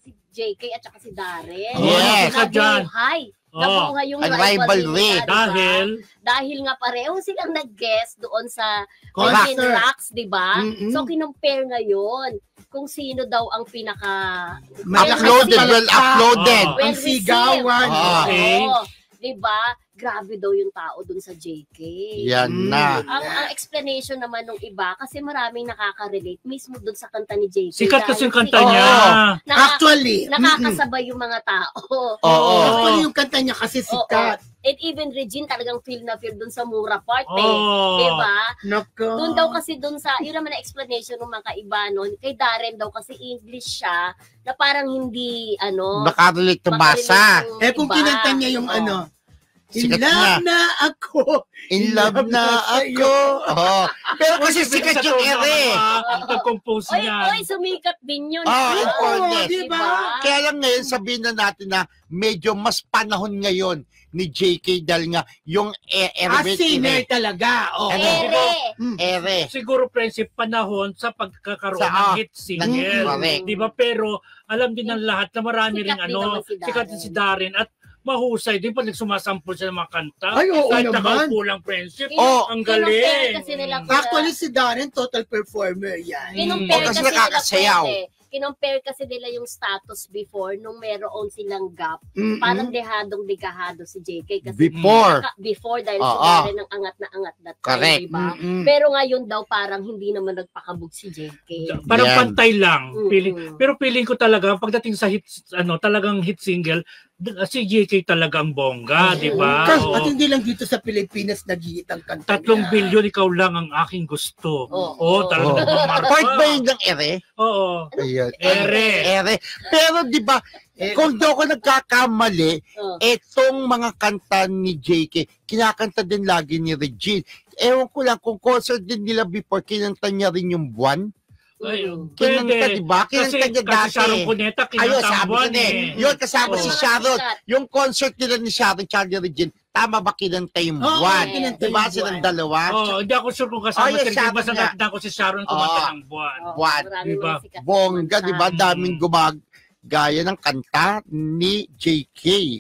si JK at saka si Darren. Yes. Nabuhay yung rivalry. nila, dahil nga pareho silang nag-guest doon sa Concert. Rocks, di ba? So, kinumpare ngayon kung sino daw ang pinaka... Well-uploaded. Ang sigawan. Di ba? Grabe daw yung tao dun sa JK. Yan na. Ang explanation naman ng iba, kasi maraming nakaka-relate mismo dun sa kanta ni JK. Sikat kasi yung kanta niya. Actually. Nakakasabay yung mga tao. Actually, yung kanta niya kasi sikat. And even Regine talagang feel na feel dun sa Mura part diba? Dun daw kasi dun sa, yun naman na explanation ng mga kaiba nun, kay Darren daw kasi English siya, na parang hindi, makarelate to basa. Kung kinanta niya yung In love na ako. In love na ako. Pero kasi sikat yung ere. Nag-compose niya. Oy, sumikat din yun. Diba? Kaya lang ngayon sabihin na natin na medyo mas panahon ngayon ni JK dahil nga yung singer talaga. Ere. Siguro friendship panahon sa pagkakaroon ng hit single. Diba? Pero alam din ng lahat na marami rin sikat din si Darren at mahusay din pag nagsumasampol siya ng mga kanta. Kahit nakaupulang friendship. Ang galing. Actually, si Darren, total performer yan. Kasi nakakasayaw. Kinumpare kasi nila yung status before nung meron silang gap. Parang dehadong-dekahado si JK. Kasi before dahil si Darren ang angat na angat that time, diba? Pero ngayon daw parang hindi naman nagpakabog si JK. Parang pantay lang. Pero feeling ko talaga, pagdating sa hit, talagang hit single, si JK talagang bongga, di ba? At hindi lang dito sa Pilipinas nag-hit ang kanta 3 bilyon, ikaw lang ang aking gusto. Talagang part ba yun ng ere? Oo. Ere. Pero di ba, kung di ako nagkakamali, etong mga kanta ni JK, kinakanta din lagi ni Regine. Ewan ko lang, kung concert din nila before, kinanta niya rin yung Buwan. Kinanta, diba? Kinanta niya dati. Kasi Sharon Cuneta, kinanta Buwan Yun, kasama si Sharon. Yung concert nila ni Sharon, Charlie Regine, tama ba kinanta yung Buwan? Diba silang dalawa? Hindi ako sure kung kasama sila. Basta nakita ko si Sharon kumanta ng Buwan. Diba? Bongga, diba? Daming gumagaya ng kanta ni JK.